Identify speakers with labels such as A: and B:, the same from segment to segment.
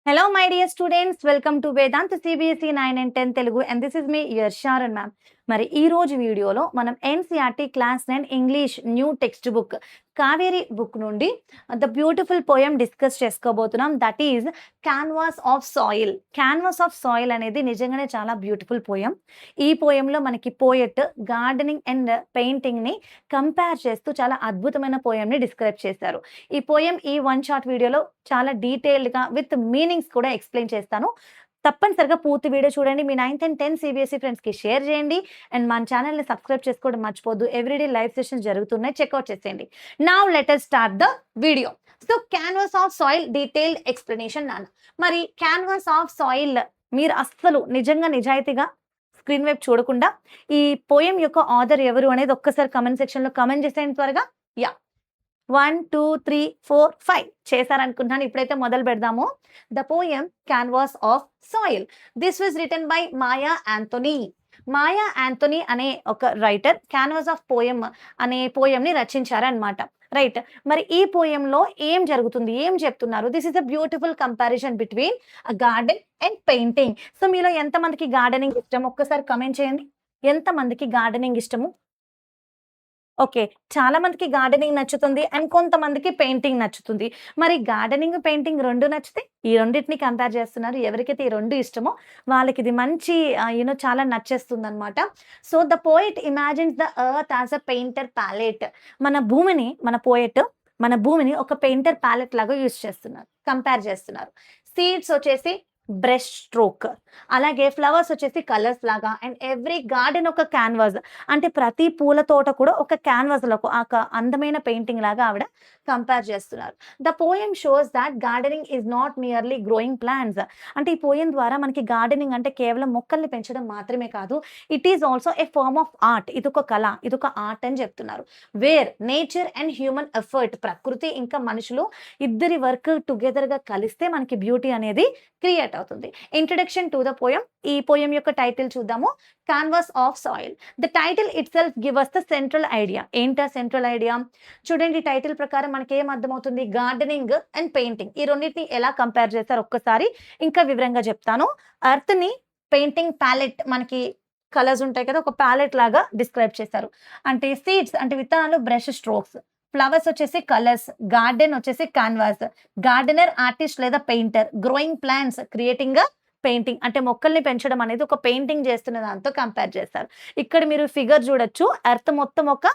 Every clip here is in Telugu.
A: Hello, my dear students. Welcome to Vedanta CBSE 9 and 10 Telugu, and this is me, your Sharon ma'am. మరి ఈ రోజు వీడియోలో మనం NCERT class 9 English new text book Kaveri book నుండి ద బ్యూటిఫుల్ పోయం డిస్కస్ చేసుకోబోతున్నాం. That is canvas of soil. Canvas of soil అనేది నిజంగానే చాలా బ్యూటిఫుల్ పోయం. ఈ పోయంలో మనకి పోయెట్ గార్డెనింగ్ అండ్ పెయింటింగ్ని కంపేర్ చేస్తూ చాలా అద్భుతమైన పోయంని డిస్క్రైబ్ చేశారు. ఈ పోయం ఈ వన్ షార్ట్ వీడియోలో చాలా డీటెయిల్డ్గా విత్ మీనింగ్స్ కూడా ఎక్స్ప్లెయిన్ చేస్తాను. తప్పనిసరిగా పూర్తి వీడియో చూడండి. మీ 9th and 10th సిబిఎస్ఈ ఫ్రెండ్స్కి షేర్ చేయండి అండ్ మన ఛానల్ని సబ్స్క్రైబ్ చేసుకోవడం మర్చిపోద్దు. ఎవ్రీడే లైవ్ సెషన్స్ జరుగుతున్నాయి, చెక్అవుట్ చేసేయండి. Now let us start the video. So canvas of soil detailed explanation నాన్న. మరి క్యాన్వాస్ ఆఫ్ సాయిల్ మీరు అస్సలు నిజంగా నిజాయితీగా స్క్రీన్ వైపు చూడకుండా ఈ పోయం యొక్క ఆథర్ ఎవరు అనేది ఒక్కసారి కమెంట్ సెక్షన్లో కమెంట్ చేసేయండి త్వరగా. యా 1 2 3 4 5 చేశారనుకుంటున్నాను. ఇప్పుడైతే మొదలు పెడదాము. The poem canvas of soil. This was written by Maya Anthony. Maya Anthony అనే ఒక రైటర్ క్యాన్వాస్ ఆఫ్ పోయం అనే పోయంని రచించారనమాట. రైట్. మరి ఈ పోయంలో ఏం జరుగుతుంది, ఏం చెప్తున్నారు? This is a beautiful comparison between garden and painting. So మీలో ఎంతమందికి గార్డెనింగ్ ఇష్టం ఒక్కసారి కమెంట్ చేయండి. ఎంతమందికి గార్డెనింగ్ ఇష్టము? ఓకే. చాలా మందికి గార్డెనింగ్ నచ్చుతుంది అండ్ కొంతమందికి పెయింటింగ్ నచ్చుతుంది. మరి గార్డెనింగ్, పెయింటింగ్ 2 నచ్చితే ఈ రెండిటిని కంపేర్ చేస్తున్నారు. ఎవరికైతే ఈ 2 ఇష్టమో వాళ్ళకి ఇది మంచి చాలా నచ్చేస్తుందనమాట. So the poet imagines the earth as a painter palette. మన భూమిని ఒక పెయింటర్ ప్యాలెట్ లాగా యూజ్ చేస్తున్నారు, కంపేర్ చేస్తున్నారు. సీడ్స్ వచ్చేసి బ్రష్ స్ట్రోక్, అలాగే ఫ్లవర్స్ వచ్చేసి కలర్స్ లాగా, అండ్ ఎవ్రీ గార్డెన్ ఒక క్యాన్వాస్. అంటే ప్రతి పూల తోట కూడా ఒక క్యాన్వాస్ లో ఒక అందమైన పెయింటింగ్ లాగా ఆవిడ కంపేర్ చేస్తున్నారు. The poem shows that gardening is not merely growing plants. అంటే ఈ పోయం ద్వారా మనకి గార్డెనింగ్ అంటే కేవలం మొక్కల్ని పెంచడం మాత్రమే కాదు, it is also a form of art. ఇదొక కళ, ఇదొక ఆర్ట్ అని చెప్తున్నారు. Where nature and human effort, ప్రకృతి ఇంకా మనుషులు ఇద్దరి వర్క్ టుగెదర్ గా కలిస్తే మనకి బ్యూటీ అనేది క్రియేట్ అవుతుంది. Introduction to the poem. ఈ పోయం యొక్క టైటిల్ చూద్దాము. Canvas of soil. The title itself give us the central idea. ఏంటా సెంట్రల్ ఐడియా? చూడండి, టైటిల్ ప్రకారం మనకి ఏం అర్థమవుతుంది? గార్డెనింగ్ అండ్ పెయింటింగ్ ఈ రెండింటిని ఎలా కంపేర్ చేస్తారు ఒక్కసారి ఇంకా వివరంగా చెప్తాను. ఎర్త్ ని పెయింటింగ్ ప్యాలెట్, మనకి కలర్స్ ఉంటాయి కదా, ఒక ప్యాలెట్ లాగా డిస్క్రైబ్ చేశారు. అంటే సీడ్స్ అంటే విత్తనాలు, బ్రష్ స్ట్రోక్స్, ఫ్లవర్స్ వచ్చేసి కలర్స్, గార్డెన్ వచ్చేసి క్యాన్వాస్, గార్డెనర్ ఆర్టిస్ట్ లేదా painter, growing plants creating painting. అంటే మొక్కల్ని పెంచడం అనేది ఒక పెయింటింగ్ చేస్తున్న దాంతో కంపేర్ చేస్తారు. ఇక్కడ మీరు ఫిగర్ చూడొచ్చు. ఎర్త్ మొత్తం ఒక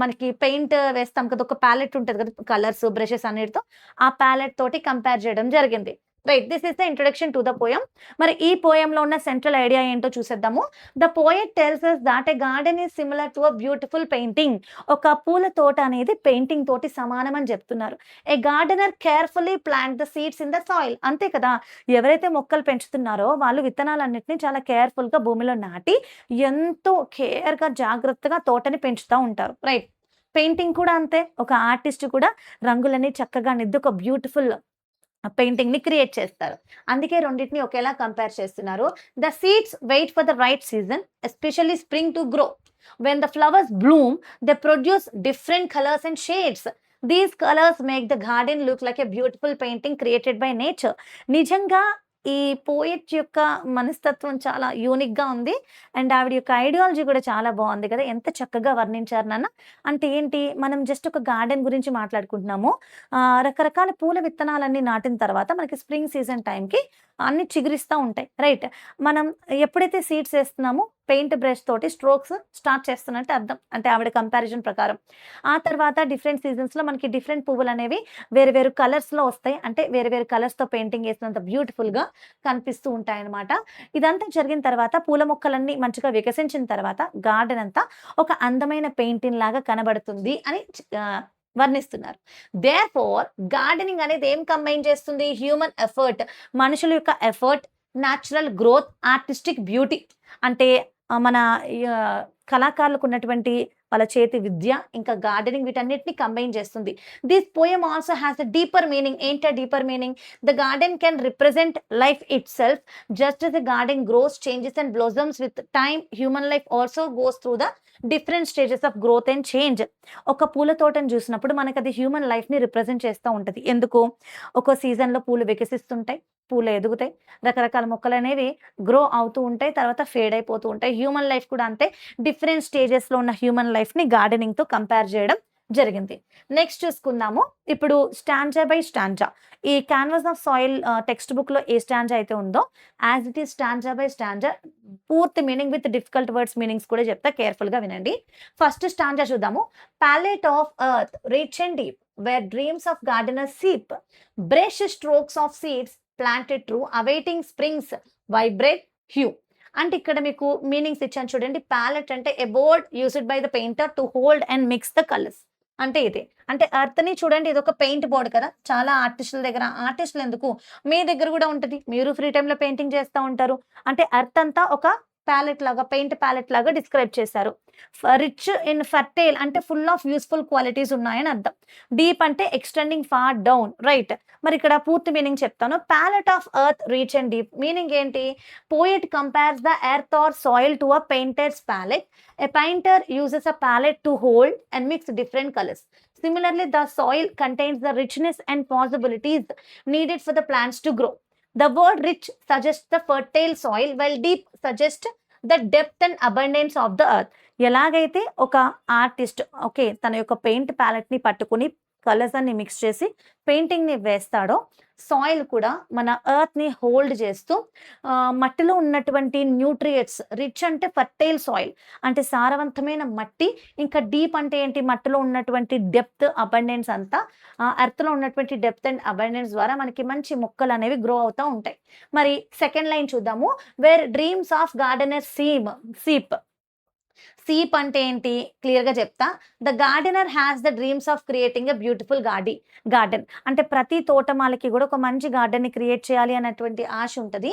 A: మనకి పెయింట్ వేస్తాం కదా, ఒక ప్యాలెట్ ఉంటుంది కదా, కలర్స్ బ్రషెస్ అన్నిటితో, ఆ ప్యాలెట్ తోటి కంపేర్ చేయడం జరిగింది. Right. This is the introduction to the poem. మరి ఈ పోయంలో ఉన్న సెంట్రల్ ఐడియా ఏంటో చూసేద్దాము. The poet tells us that a garden is similar to a beautiful painting. ఒక పూల తోట అనేది పెయింటింగ్ తోటి సమానం అని చెప్తున్నారు. A gardener carefully plant the seeds in the soil. అంతే కదా, ఎవరైతే మొక్కలు పెంచుతున్నారో వాళ్ళు విత్తనాలన్నింటినీ చాలా కేర్ఫుల్ గా భూమిలో నాటి ఎంతో కేర్ గా జాగ్రత్తగా తోటని పెంచుతూ ఉంటారు. రైట్. పెయింటింగ్ కూడా అంతే. ఒక ఆర్టిస్ట్ కూడా రంగులని చక్కగా దిద్ది ఒక బ్యూటిఫుల్ పెయింటింగ్ ని క్రియేట్ చేస్తారు. అందుకే రెండింటిని ఒకేలా కంపేర్ చేస్తున్నారు. The seeds wait for the right season, especially spring to grow. When the flowers bloom they produce different colours and shades. These colours make the garden look like a beautiful painting created by nature. నిజంగా ఈ పోయెట్ యొక్క మనస్తత్వం చాలా యూనిక్ గా ఉంది అండ్ ఆవిడ యొక్క ఐడియాలజీ కూడా చాలా బాగుంది కదా. ఎంత చక్కగా వర్ణించారు నాన్న. అంటే ఏంటి, మనం జస్ట్ ఒక గార్డెన్ గురించి మాట్లాడుకుంటున్నాము. రకరకాల పూల విత్తనాలన్నీ నాటిన తర్వాత మనకి స్ప్రింగ్ సీజన్ టైంకి అన్ని చిగురిస్తూ ఉంటాయి. రైట్. మనం ఎప్పుడైతే సీడ్స్ వేస్తున్నామో పెయింట్ బ్రష్ తోటి స్ట్రోక్స్ స్టార్ట్ చేస్తున్నట్టు అర్థం. అంటే ఆవిడ కంపారిజన్ ప్రకారం. ఆ తర్వాత డిఫరెంట్ సీజన్స్ లో మనకి డిఫరెంట్ పువ్వులు అనేవి వేరు వేరు కలర్స్ లో వస్తాయి. అంటే వేరు వేరు కలర్స్ తో పెయింటింగ్ వేసినంత బ్యూటిఫుల్ గా కనిపిస్తూ ఉంటాయి అన్నమాట. ఇదంతా జరిగిన తర్వాత పూల మొక్కలన్నీ మంచిగా వికసించిన తర్వాత గార్డెన్ అంతా ఒక అందమైన పెయింటింగ్ లాగా కనబడుతుంది అని వర్ణిస్తున్నారు. దేర్ఫోర్ గార్డెనింగ్ అనేది ఏం కంబైన్ చేస్తుంది? హ్యూమన్ ఎఫర్ట్, మనుషుల యొక్క effort, natural growth, artistic beauty. అంటే మన కళాకారులకు ఉన్నటువంటి వాళ్ళ చేతి విద్య ఇంకా గార్డెనింగ్ వీటన్నిటిని కంబైన్ చేస్తుంది. This poem also has a deeper meaning. ఏంటి deeper meaning? The garden can represent life itself. Just as the garden grows, changes and blossoms with time, human life also goes through the different stages of growth and change. ఒక పూల తోటను చూసినప్పుడు మనకు అది హ్యూమన్ లైఫ్ ని రిప్రజెంట్ చేస్తూ ఉంటుంది. ఎందుకు? ఒక సీజన్ లో పూలు వికసిస్తుంటాయి, పూలు ఎదుగుతాయి. రకరకాల మొక్కలనేవి గ్రో అవుతూ ఉంటాయి. తర్వాత ఫేడ్ అయిపోతూ ఉంటాయి. హ్యూమన్ లైఫ్ కూడా అంతే. డిఫరెంట్ స్టేజెస్‌లో ఉన్న హ్యూమన్ లైఫ్‌ని గార్డెనింగ్‌తో కంపేర్ చేయడం జరిగింది. నెక్స్ట్ చూసుకుందాము. ఇప్పుడు స్టాంజా బై స్టాంజా. ఈ క్యాన్వాస్ ఆఫ్ సాయిల్ టెక్స్ట్ బుక్‌లో ఏ స్టాంజా అయితే ఉందో as it is stanza by stanza పూర్తి meaning with difficult words meanings కూడా చెప్తా, కేర్‌ఫుల్‌గా వినండి. ఫస్ట్ స్టాంజా చూద్దాము. Palette of earth rich and deep where dreams of gardeners seep brush strokes of seeds planted true awaiting springs vibrate hue. అంటే ఇక్కడ మీకు మీనింగ్స్ ఇచ్చాను చూడండి. ప్యాలెట్ అంటే a board used by the painter to hold and mix the colours. అంటే ఇదే. అంటే ఎర్త్‌ని చూడండి, ఇదొక పెయింట్ బోర్డ్ కదా! చాలా ఆర్టిస్టుల దగ్గర, ఆర్టిస్టులు ఎందుకు, మీ దగ్గర కూడా ఉంటది. మీరు ఫ్రీ టైమ్‌లో పెయింటింగ్ చేస్తా ఉంటారు. అంటే ఎర్త్ అంతా ఒక ప్యాలెట్ లాగా, పెయింట్ ప్యాలెట్ లాగా డిస్క్రైబ్ చేశారు. రిచ్ ఇన్ ఫర్టైల్ అంటే ఫుల్ ఆఫ్ యూజ్‌ఫుల్ క్వాలిటీస్ ఉన్నాయని అర్థం. డీప్ అంటే ఎక్స్‌టెండింగ్ ఫార్ డౌన్, రైట్. మరి ఇక్కడ పూర్తి మీనింగ్ చెప్తాను. Palette of earth rich and deep meaning ఏంటి? Poet compares the earth or soil to a painter's palette. A painter uses a palette to hold and mix different colors. Similarly, the soil contains the richness and possibilities needed for the plants to grow. The word rich suggests the fertile soil, while deep suggests the depth and abundance of the earth. ఎలాగైతే ఒక ఆర్టిస్ట్ ఓకే తన యొక్క పెయింట్ ప్యాలెట్‌ని పట్టుకొని కలర్స్ అన్ని మిక్స్ చేసి పెయింటింగ్‌ని వేస్తాడో, సాయిల్ కూడా మన ఎర్త్‌ని హోల్డ్ చేస్తూ మట్టిలో ఉన్నటువంటి న్యూట్రియంట్స్, రిచ్ అంటే ఫర్టైల్ సాయిల్ అంటే సారవంతమైన మట్టి, ఇంకా డీప్ అంటే ఏంటి, మట్టిలో ఉన్నటువంటి డెప్త్, అబండెన్స్ అంతా ఎర్త్‌లో ఉన్నటువంటి డెప్త్ అండ్ అబండెన్స్ ద్వారా మనకి మంచి మొక్కలు అనేవి గ్రో అవుతా ఉంటాయి. మరి సెకండ్ లైన్ చూద్దాము. Where dreams of gardener seep. Seep అంటే ఏంటి క్లియర్‌గా చెప్తా. The gardener has the dreams of creating a beautiful garden. అంటే ప్రతి తోటమాలికి కూడా ఒక మంచి గార్డెన్‌ని క్రియేట్ చేయాలి అన్నటువంటి ఆశ ఉంటది.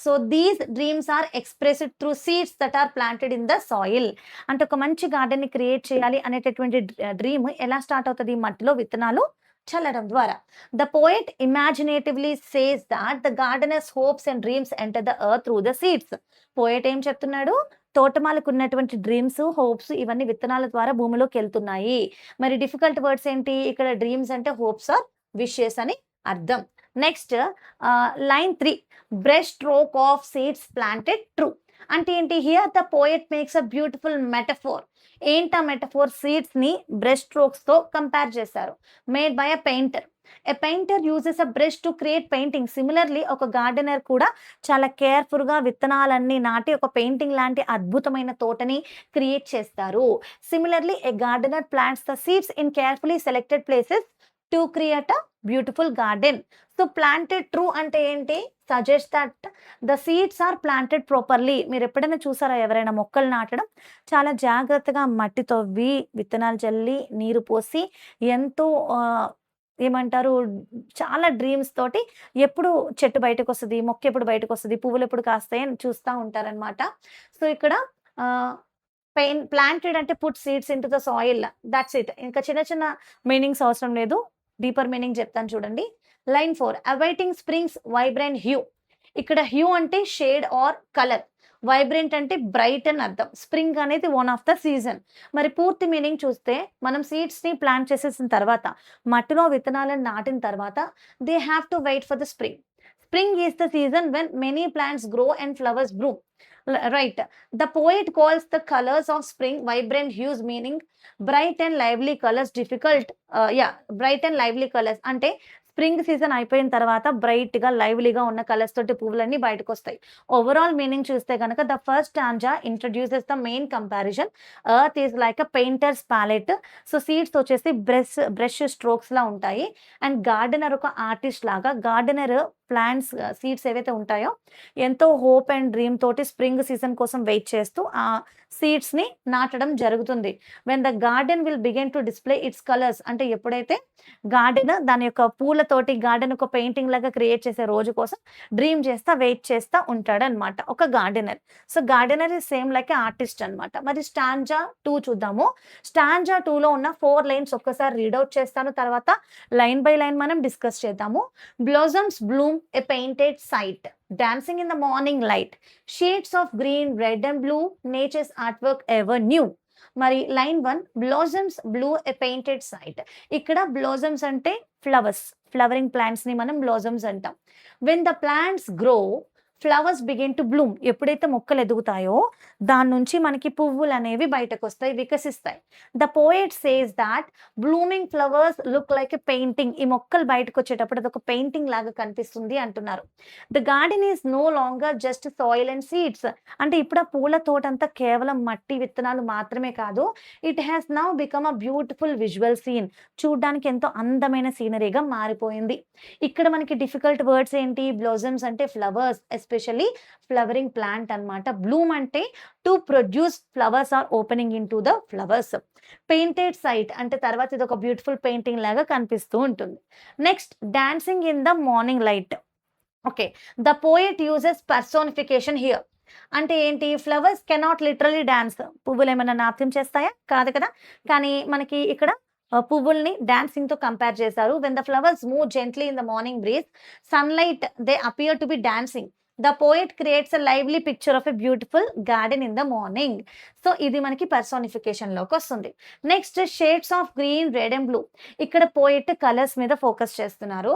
A: So these dreams are expressed through seeds that are planted in the soil. అంటే ఒక మంచి గార్డెన్‌ని క్రియేట్ చేయాలి అనేటటువంటి డ్రీమ్ ఎలా స్టార్ట్ అవుతది? మట్టిలో విత్తనాలు చల్లడం ద్వారా. The poet imaginatively says that the gardener's hopes and dreams enter the earth through the seeds. Poet ఏం చెప్తున్నాడు? తోటమాలకు ఉన్నటువంటి డ్రీమ్స్, హోప్స్ ఇవన్నీ విత్తనాల ద్వారా భూమిలోకెళ్తున్నాయి. మరి డిఫికల్ట్ వర్డ్స్ ఏంటి? ఇక్కడ డ్రీమ్స్ అంటే హోప్స్ ఆర్ విషెస్ అని అర్థం. Next line 3 brush stroke of seeds planted true. అంటే ఏంటి? Here the poet makes a beautiful metaphor. ఏంటా మెటఫోర్? సీడ్స్‌ని బ్రష్ స్ట్రోక్స్‌తో కంపేర్ చేశారు. Made by a painter. A painter uses a brush to create painting. Similarly ఒక గార్డెనర్ కూడా చాలా కేర్‌ఫుల్‌గా విత్తనాలన్నీ నాటి ఒక పెయింటింగ్ లాంటి అద్భుతమైన తోటని క్రియేట్ చేస్తారు. Similarly a gardener plants the seeds in carefully selected places to create a beautiful garden. So planted true అంటే ఏంటి? Suggest that the seeds are planted properly. మీరు ఎప్పుడైనా చూసారా ఎవరైనా మొక్కలు నాటడం? చాలా జాగ్రత్తగా మట్టి తవ్వి, విత్తనాలు చల్లి, నీరు పోసి ఎంతో ఏమంటారు, చాలా డ్రీమ్స్ తోటి ఎప్పుడు చెట్టు బయటకొస్తది, మొక్క ఎప్పుడు బయటకొస్తది, పువ్వులు ఎప్పుడు కాస్తాయి అని చూస్తా ఉంటారనమాట. సో ఇక్కడ ఆహ్, ప్లాంటెడ్ అంటే put seeds into the soil, that's it. ఇంకా చిన్న చిన్న మీనింగ్స్ అవసరం లేదు. డీపర్ మీనింగ్ చెప్తాను చూడండి. Line 4 awaiting springs vibrant hue. ఇక్కడ హ్యూ అంటే షేడ్ ఆర్ కలర్. వైబ్రెంట్ అంటే బ్రైట్ అని అర్థం. స్ప్రింగ్ అనేది వన్ ఆఫ్ ద సీజన్. మరి పూర్తి మీనింగ్ చూస్తే మనం సీడ్స్‌ని ప్లాంట్ చేసేసిన తర్వాత, మట్టిలో విత్తనాలను నాటిన తర్వాత they have to wait for the spring. Spring is the season when many plants grow and flowers bloom. Right. The poet calls the colours of spring vibrant hues meaning bright and lively colours difficult bright and lively colours అంటే స్ప్రింగ్ సీజన్ అయిపోయిన తర్వాత బ్రైట్‌గా, లైవ్లీగా ఉన్న కలర్స్ తోటి పువ్వులన్నీ బయటకొస్తాయి. ఓవరాల్ మీనింగ్ చూస్తే గనక the first stanza introduces the main comparison. Earth is like a painter's palette. So seeds వచ్చేసి బ్రష్ స్ట్రోక్స్‌లా ఉంటాయి. అండ్ గార్డెనర్ ఒక ఆర్టిస్ట్ లాగా, గార్డెనర్ ప్లాంట్స్ సీడ్స్ ఏవైతే ఉంటాయో ఎంతో హోప్ అండ్ డ్రీమ్ తోటి స్ప్రింగ్ సీజన్ కోసం వెయిట్ చేస్తూ ఆ సీడ్స్‌ని నాటడం జరుగుతుంది. When the garden will begin to display its colours అంటే ఎప్పుడైతే గార్డెన్ దాని యొక్క పూలతోటి గార్డెన్ ఒక పెయింటింగ్ లాగా క్రియేట్ చేసే రోజు కోసం డ్రీమ్ చేస్తా, వెయిట్ చేస్తా ఉంటాడనమాట ఒక gardener. So gardener is same like a artist అనమాట. మరి స్టాంజా 2 చూద్దాము. స్టాంజా 2లో ఉన్న 4 లైన్స్ ఒక్కసారి రీడ్ ఔట్ చేస్తాను. తర్వాత లైన్ బై లైన్ మనం డిస్కస్ చేద్దాము. Blossoms bloom a painted sight. Dancing in the morning light. Shades of green, red and blue. Nature's artwork ever new. మరి లైన్ 1 బ్లాసమ్స్ బ్లూ ఎ పెయింటెడ్ సైట్. ఇక్కడ బ్లాసమ్స్ అంటే ఫ్లవర్స్, ఫ్లవరింగ్ ప్లాంట్స్ ని మనం బ్లాసమ్స్ అంటాం. When the plants grow, flowers begin to Bloom. ఎప్పుడైతే మొక్కలు ఎదుగుతాయో దాని నుంచి మనకి పువ్వులు అనేవి బయటకు వస్తాయి, వికసిస్తాయి. The poet says that blooming flowers look like a painting. ఈ మొక్కలు బయటకు వచ్చేటప్పుడు అది ఒక పెయింటింగ్ లాగా కనిపిస్తుంది అంటున్నారు. The garden is no longer just soil and seeds. అంటే ఇప్పుడు ఆ పూల తోటంతా కేవలం మట్టి విత్తనాలు మాత్రమే కాదు, it has now become a beautiful visual scene. చూడ్డానికి ఎంతో అందమైన సీనరీగా మారిపోయింది. ఇక్కడ మనకి డిఫికల్ట్ వర్డ్స్ ఏంటి? బ్లాసమ్స్ అంటే ఫ్లవర్స్, ఎస్పెషల్లీ ఫ్లవరింగ్ ప్లాంట్ అన్నమాట. బ్లూమ్ అంటే to produce flowers or opening in to the flowers. Painted sight అంటే తర్వాత ఇది ఒక బ్యూటిఫుల్ పెయింటింగ్ లాగా కనిపిస్తూ ఉంటుంది. Next, dancing in the morning light. Okay, the poet uses personification here. అంటే ఏంటి? Flowers cannot literally dance. పువ్వులు ఏమైనా నాట్యం చేస్తాయా? కాదు కదా. కానీ మనకి ఇక్కడ పువ్వుల్ని డాన్సింగ్ తో కంపేర్ చేశారు. When the flowers move gently in the morning breeze, sunlight, they appear to be dancing. The poet creates a lively picture of a beautiful garden in the morning. So ఇది మనకి పర్సోనిఫికేషన్ లోకి వస్తుంది. Next, shades of green, red and blue. ఇక్కడ పోయెట్ కలర్స్ మీద ఫోకస్ చేస్తున్నారు.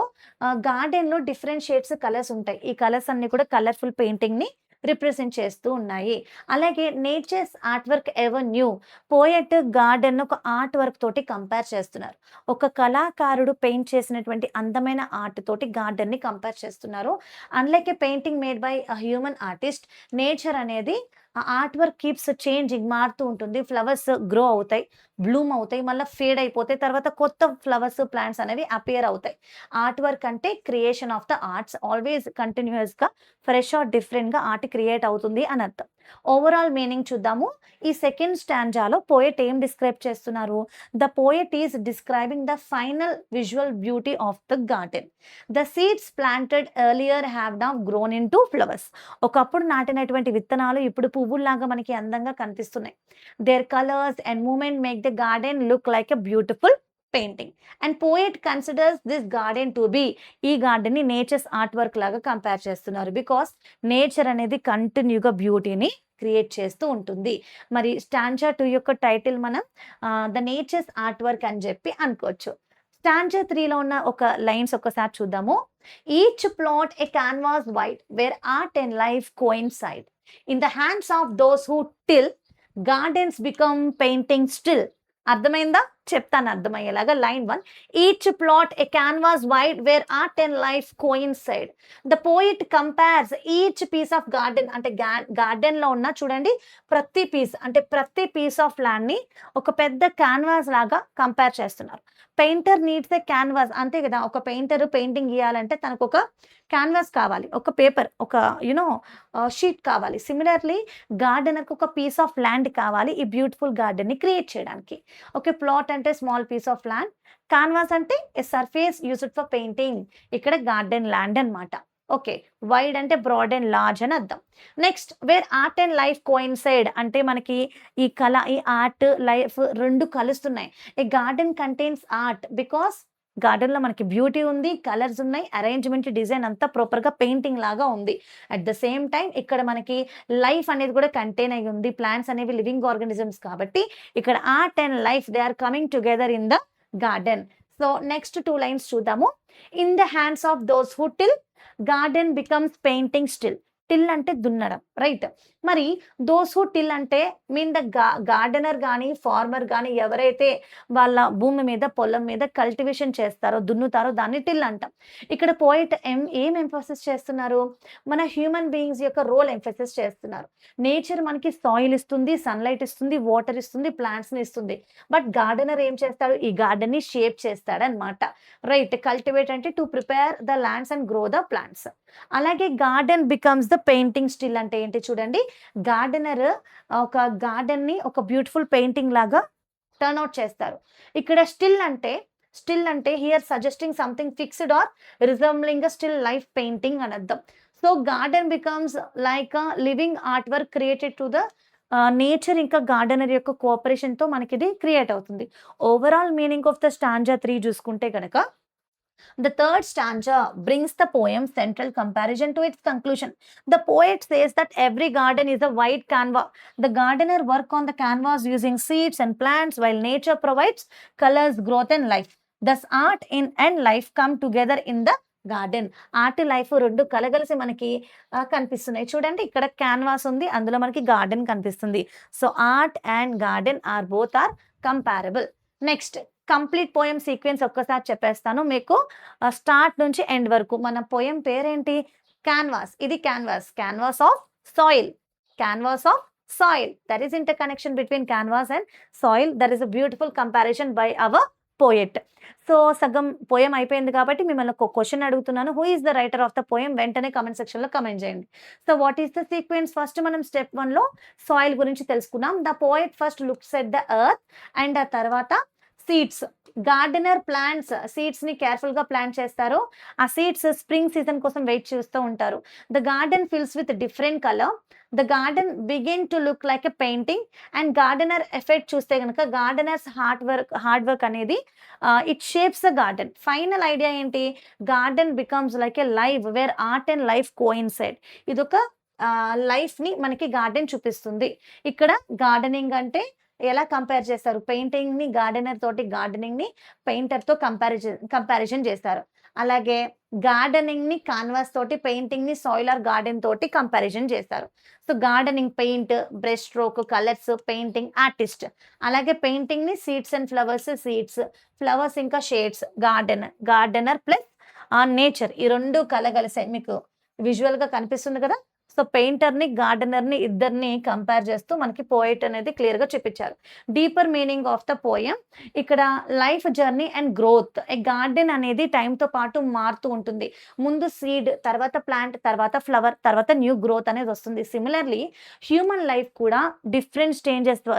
A: గార్డెన్ లో డిఫరెంట్ షేడ్స్ కలర్స్ ఉంటాయి. ఈ కలర్స్ అన్ని కూడా కలర్ఫుల్ పెయింటింగ్ ని రిప్రజెంట్ చేస్తూ ఉన్నాయి. అలాగే nature's art work ever new. Poet garden ఒక ఆర్ట్ వర్క్ తోటి కంపేర్ చేస్తున్నారు. ఒక కళాకారుడు పెయింట్ చేసినటువంటి అందమైన ఆర్ట్ తోటి గార్డెన్ ని కంపేర్ చేస్తున్నారు. Unlike A painting made by a human artist, nature అనేది ఆ ఆర్ట్ వర్క్ కీప్స్ చేంజింగ్, మారుతూ ఉంటుంది. ఫ్లవర్స్ గ్రో అవుతాయి, బ్లూమ్ అవుతాయి, మళ్ళీ ఫేడ్ అయిపోతాయి, తర్వాత కొత్త ఫ్లవర్స్, ప్లాంట్స్ అనేవి అపియర్ అవుతాయి. ఆర్ట్ వర్క్ అంటే creation of the arts, always continues గా ఫ్రెష్ ఆర్ డిఫరెంట్ గా ఆర్ట్ క్రియేట్ అవుతుంది అని అర్థం. ఓవరాల్ మీనింగ్ చూద్దాము. ఈ సెకండ్ స్టాంజాలో పోయెట్ ఏం డిస్క్రైబ్ చేస్తున్నారు? The poet is describing the final visual beauty of the garden. The seeds planted earlier have now grown in to flowers. ఒకప్పుడు నాటినటువంటి విత్తనాలు ఇప్పుడు పువ్వుల్లాగా మనకి అందంగా కనిపిస్తున్నాయి. Their colours and moment make the garden look like a beautiful painting. And poet considers this garden to be, ఈ గార్డెన్ ని నేచర్స్ ఆర్ట్ వర్క్ లాగా కంపేర్ చేస్తున్నారు. బికాస్ నేచర్ అనేది కంటిన్యూగా బ్యూటీని క్రియేట్ చేస్తూ ఉంటుంది. మరి స్టాంజా 2 యొక్క టైటిల్ మనం ద నేచర్స్ ఆర్ట్ వర్క్ అని చెప్పి అనుకోవచ్చు. స్టాంజా 3లో ఉన్న ఒక లైన్స్ ఒక్కసారి చూద్దాము. Each plot a canvas white where art and life coincide. In the hands of those who till, gardens become painting still. అర్థమైందా? చెప్తాను అర్థమయ్యేలాగా. Line 1, each plot a canvas wide where art and life coincide. The poet compares each piece of garden, అంటే గార్డెన్ లో ఉన్న చూడండి ప్రతి పీస్, అంటే ప్రతి పీస్ ఆఫ్ ల్యాండ్ ని ఒక పెద్ద క్యాన్వాస్ లాగా కంపేర్ చేస్తున్నారు. పెయింటర్ నీడ్స్ ఏ క్యాన్వాస్, అంతే కదా. ఒక పెయింటర్ పెయింటింగ్ గీయాలంటే తనకు ఒక క్యాన్వాస్ కావాలి, ఒక పేపర్, ఒక షీట్ కావాలి. సిమిలర్లీ గార్డెనర్కి ఒక పీస్ ఆఫ్ ల్యాండ్ కావాలి ఈ బ్యూటిఫుల్ గార్డెన్ ని క్రియేట్ చేయడానికి. ఓకే, ప్లాట్ అంటే small piece of land, canvas అంటే a surface used for painting. ఇక్కడ గార్డెన్ ల్యాండ్ అన్నమాట. ఓకే, వైడ్ అంటే బ్రాడ్ అండ్ లార్జ్ అని అర్థం. Next, where art and life coincide అంటే మనకి ఈ కళ, ఈ ఆర్ట్, లైఫ్ రెండు కలుస్తున్నాయి. A garden contains art because garden లో మనకి బ్యూటీ ఉంది, కలర్స్ ఉన్నాయి, అరేంజ్మెంట్, డిజైన్ అంతా ప్రాపర్ గా పెయింటింగ్ లాగా ఉంది. అట్ ద సేమ్ టైం ఇక్కడ మనకి లైఫ్ అనేది కూడా కంటైన్ అయి ఉంది. ప్లాంట్స్ అనేవి లివింగ్ ఆర్గానిజమ్స్ కాబట్టి ఇక్కడ art and life they are coming together in the garden. So next 2 lines చూద్దాము. In the hands of those who till, garden becomes painting still. Till అంటే దున్నడం, రైట్. మరి దోస్ హూ టిల్ అంటే మీన్ ద గార్డెనర్ కానీ ఫార్మర్ కానీ ఎవరైతే వాళ్ళ భూమి మీద, పొలం మీద కల్టివేషన్ చేస్తారో, దున్నుతారో దాన్ని టిల్ అంటాం. ఇక్కడ పోయిట్ ఏం ఎంఫసిస్ చేస్తున్నారు? మన హ్యూమన్ బీయింగ్స్ యొక్క రోల్ ఎంఫసిస్ చేస్తున్నారు. నేచర్ మనకి సాయిల్ ఇస్తుంది, సన్లైట్ ఇస్తుంది, వాటర్ ఇస్తుంది, ప్లాంట్స్ ని ఇస్తుంది. బట్ గార్డెనర్ ఏం చేస్తాడు? ఈ గార్డెన్ ని షేప్ చేస్తాడు అనమాట, రైట్. కల్టివేట్ అంటే to prepare the lands and grow the plants. అలాగే garden becomes the painting still అంటే ఏంటి చూడండి. గార్డెనర్ ఒక గార్డెన్ ని ఒక బ్యూటిఫుల్ పెయింటింగ్ లాగా టర్న్ అవుట్ చేస్తారు. ఇక్కడ స్టిల్ అంటే here suggesting something fixed or resembling still life painting అని అర్థం. So garden becomes like living art work created to the nature, ఇంకా గార్డెనర్ యొక్క కోఆపరేషన్ తో మనకి ఇది క్రియేట్ అవుతుంది. Overall meaning of the stanza 3 చూసుకుంటే కనుక, the third stanza brings the poem central comparison to its conclusion. The poet says that every garden is a white canvas. The gardener work on the canvas using seeds and plants while nature provides colors, growth and life. Thus art in and life come together in the garden. Art, life 2 కలగలిసి మనకి కనిపిస్తున్నాయి. చూడండి ఇక్కడ క్యాన్వాస్ ఉంది. అందులో మనకి గార్డెన్ కనిపిస్తుంది. So art and garden both are comparable. Next complete poem sequence ఒక్కసారి చెప్పేస్తాను మీకు. స్టార్ట్ నుంచి ఎండ్ వరకు. మన పోయం పేరేంటి? క్యాన్వాస్. ఇది canvas. Canvas of soil. Canvas of soil. That is inter connection between canvas and soil. That is a beautiful comparison by our poet. So సగం పోయం అయిపోయింది కాబట్టి మిమ్మల్ని ఒక క్వశ్చన్ అడుగుతున్నాను. Who is the writer of the poem? వెంటనే కామెంట్ సెక్షన్ లో కామెంట్ చేయండి. So what is the sequence? First మనం స్టెప్ 1 లో సాయిల్ గురించి తెలుసుకున్నాం. The poet first looks at the earth and ఆ తర్వాత సీడ్స్. గార్డెనర్ ప్లాంట్స్ సీడ్స్ ని కేర్ఫుల్ గా ప్లాంట్ చేస్తారు. ఆ సీడ్స్ స్ప్రింగ్ సీజన్ కోసం వెయిట్ చేస్తూ ఉంటారు. The garden fills with different colour. The garden begin to look like a painting. And gardener effect చూస్తే కనుక గార్డెనర్స్ హార్డ్ వర్క్ అనేది it shapes the garden. Final idea ఏంటి? Garden becomes like a live where art and life coincide. ఇదొక లైఫ్ ని మనకి గార్డెన్ చూపిస్తుంది. ఇక్కడ గార్డెనింగ్ అంటే ఎలా కంపేర్ చేస్తారు? పెయింటింగ్ ని గార్డెనర్ తోటి, గార్డెనింగ్ ని పెయింటర్ తో కంపారిజన్ చేస్తారు. అలాగే గార్డెనింగ్ ని కాన్వాస్ తోటి, పెయింటింగ్ ని సాయిల్ ఆర్ గార్డెన్ తోటి కంపారిజన్ చేస్తారు. So gardening paint, brush stroke, colours, painting artist. అలాగే పెయింటింగ్ ని seeds and flowers, seeds, flowers ఇంకా షేడ్స్, గార్డెనర్ ప్లస్ నేచర్. ఈ 2 కలగలిసాయి. మీకు విజువల్ గా కనిపిస్తుంది కదా. సో పెయింటర్ ని, గార్డెనర్ ని ఇద్దరిని కంపేర్ చేస్తూ మనకి పోయిట్ అనేది క్లియర్ గా చూపించారు. Deeper meaning of the poem ఇక్కడ life journey and growth. A garden అనేది టైం తో పాటు మారుతూ ఉంటుంది. ముందు సీడ్, తర్వాత ప్లాంట్, తర్వాత ఫ్లవర్, తర్వాత న్యూ గ్రోత్ అనేది వస్తుంది. సిమిలర్లీ హ్యూమన్ లైఫ్ కూడా డిఫరెంట్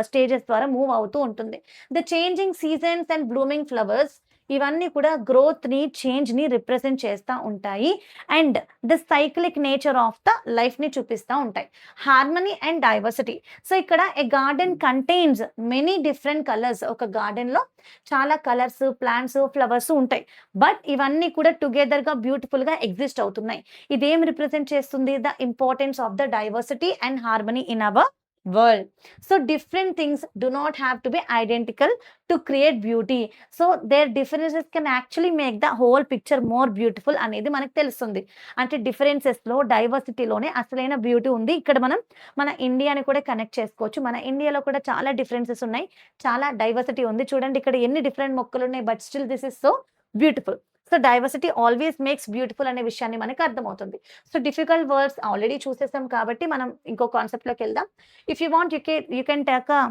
A: స్టేజెస్ ద్వారా మూవ్ అవుతూ ఉంటుంది. The changing seasons and blooming flowers ఇవన్నీ కూడా గ్రోత్ ని, చేంజ్ ని రిప్రజెంట్ చేస్తూ ఉంటాయి. And the cyclic nature of the life ని చూపిస్తూ ఉంటాయి. Harmony and diversity. సో ఇక్కడ ఏ garden contains many different colours. ఒక గార్డెన్ లో చాలా కలర్స్, ప్లాంట్స్, ఫ్లవర్స్ ఉంటాయి. బట్ ఇవన్నీ కూడా టుగెదర్ గా బ్యూటిఫుల్ గా ఎగ్జిస్ట్ అవుతున్నాయి. ఇదేం రిప్రజెంట్ చేస్తుంది? The importance of the diversity and harmony in our world. So different things do not have to be identical to create beauty. So their differences can actually make the whole picture more beautiful అనేది మనకు తెలుస్తుంది. అంటే డిఫరెన్సెస్ లో, డైవర్సిటీలోనే అసలైన బ్యూటీ ఉంది. ఇక్కడ మనం మన ఇండియాని కూడా కనెక్ట్ చేసుకోవచ్చు. మన ఇండియాలో కూడా చాలా డిఫరెన్సెస్ ఉన్నాయి, చాలా డైవర్సిటీ ఉంది. చూడండి ఇక్కడ ఎన్ని డిఫరెంట్ మొక్కలు ఉన్నాయి, but still this is so beautiful. So diversity always makes beautiful అనే విషయాన్ని మనకి అర్థమవుతుంది. సో డిఫికల్ట్ వర్డ్స్ ఆల్రెడీ చూసేసాం కాబట్టి మనం ఇంకో కాన్సెప్ట్ లోకి వెళ్దాం. If you want you can take a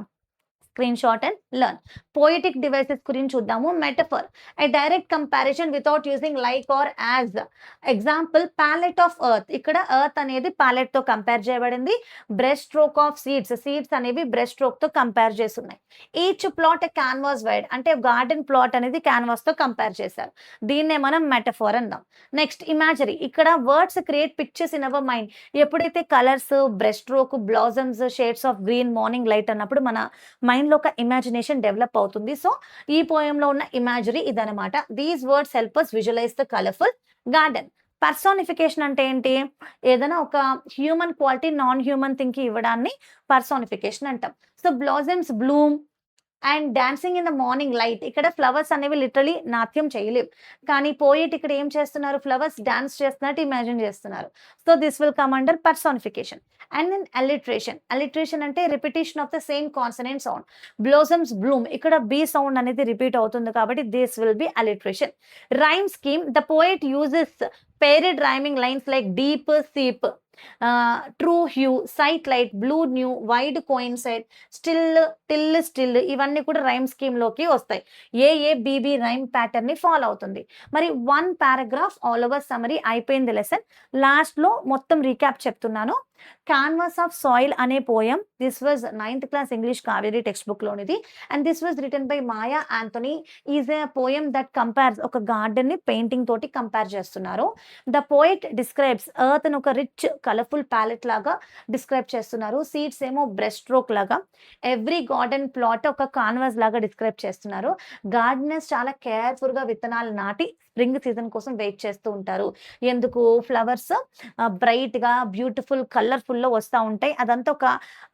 A: screen shot and learn. Poetic devices గురించి చూద్దాము. Metaphor, a direct comparison without using like or as. Example palette of earth. ఇక్కడ ఎర్త్ అనేది ప్యాలెట్ తో కంపేర్ చేయబడింది. Brush stroke of seeds, seeds అనేవి బ్రష్ స్ట్రోక్ తో కంపేర్ చేస్తున్నాయి. ఈచ్ ప్లాట్ క్యాన్వాస్ వైడ్, అంటే గార్డెన్ ప్లాట్ అనేది క్యాన్వాస్ తో కంపేర్ చేశారు. దీన్నే మనం మెటఫోర్ అందాం. Next imagery. ఇక్కడ words create pictures in our mind. ఎప్పుడైతే colours, brush stroke, blossoms, shades of green, morning light అన్నప్పుడు మన మైండ్ లో ఒక ఇమాజినేషన్ డెవలప్ అవుతుంది. సో ఈ పోయంలో ఉన్న ఇమాజరీ ఇదనమాట. These words help us visualize the colourful garden. Personification అంటే ఏంటి? ఏదైనా ఒక human quality non human thing కి ఇవ్వడాన్ని పర్సోనిఫికేషన్ అంటాం. So blossoms bloom and dancing in the morning light. ఇక్కడ ఫ్లవర్స్ అనేవి లిటరలీ నాట్యం చేయలేవు, కానీ పోయిట్ ఇక్కడ ఏం చేస్తున్నారు? ఫ్లవర్స్ డాన్స్ చేస్తున్నట్టు ఇమాజిన్ చేస్తున్నారు. So this will come under personification. And then alliteration. Alliteration అంటే repetition of the same consonant sound. Blossoms Bloom, ఇక్కడ బీ సౌండ్ అనేది రిపీట్ అవుతుంది కాబట్టి this will be alliteration. Rhyme scheme. The poet uses paired rhyming lines like deep, seep, true hue, sight light, blue new, wide coincide, still, till, still ఇవన్నీ కూడా రైమ్ స్కీమ్ లోకి వస్తాయి. ఏఏబిబి రైమ్ ప్యాటర్న్ ని ఫాలో అవుతుంది. మరి 1 పారాగ్రాఫ్ ఆల్ ఓవర్ సమరీ అయిపోయింది లెసన్. లాస్ట్ లో మొత్తం రీక్యాప్ చెప్తున్నాను. క్యాన్వాస్ ఆఫ్ సాయిల్ అనే poem, this was 9th class English Kaveri text book లోనిది. And this was written by Maya Anthony. Is a poem that compares, ఒక గార్డెన్ ని పెయింటింగ్ తోటి కంపేర్ చేస్తున్నారు. ద పోయిట్ డిస్క్రైబ్స్ ఎర్త్ ని ఒక రిచ్ కలర్ఫుల్ ప్యాలెట్ లాగా డిస్క్రైబ్ చేస్తున్నారు. సీడ్స్ ఏమో బ్రష్ స్ట్రోక్ లాగా, ఎవ్రీ గార్డెన్ ప్లాట్ ఒక కాన్వాస్ లాగా డిస్క్రైబ్ చేస్తున్నారు. గార్డెనర్స్ చాలా కేర్ఫుల్ గా విత్తనాలు నాటి స్ప్రింగ్ సీజన్ కోసం వెయిట్ చేస్తూ ఉంటారు. ఎందుకు ఫ్లవర్స్ బ్రైట్‌గా, బ్యూటిఫుల్, కలర్‌ఫుల్‌లో వస్తా ఉంటాయి. అదంతా ఒక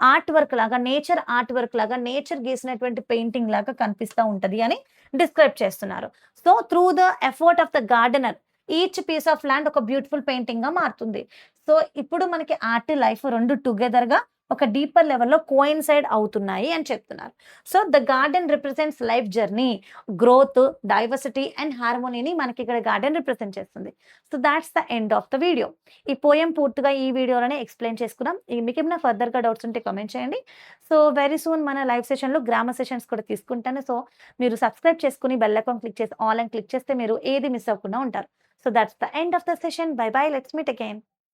A: ఆర్ట్ వర్క్ లాగా, నేచర్ ఆర్ట్ వర్క్ లాగా, నేచర్ గీసినటువంటి పెయింటింగ్ లాగా కనిపిస్తా ఉంటది అని డిస్క్రైబ్ చేస్తున్నారు. So, through the effort of the gardener each piece of land ఒక బ్యూటిఫుల్ పెయింటింగ్‌గా మారుతుంది. సో, ఇప్పుడు మనకి ఆర్ట్, లైఫ్ 2 టుగెదర్‌గా ఒక డీపర్ లెవెల్‌లో కోయిన్సైడ్ అవుతున్నాయి అని చెప్తున్నారు. So, the garden represents life journey, growth, diversity and హార్మోనీని మనకిక్కడ గార్డెన్ రిప్రజెంట్ చేస్తుంది. So, that's the end of the video. ఈ పోయెమ్ పూర్తిగా ఈ వీడియోలోనే ఎక్స్‌ప్లెయిన్ చేసుకున్నాం. మీకేమైనా ఫర్దర్‌గా డౌట్స్ ఉంటే కామెంట్ చేయండి. సో, వెరీ సూన్ మన లైవ్ సెషన్‌లో గ్రామర్ సెషన్స్ కూడా తీసుకుంటాను. సో, మీరు సబ్స్క్రైబ్ చేసుకొని బెల్ ఐకాన్ క్లిక్ చేసి ఆల్ అని క్లిక్ చేస్తే మీరు ఏది మిస్ అవ్వకుండా ఉంటారు. So, that's the end of the session. Bye bye. Let's meet again.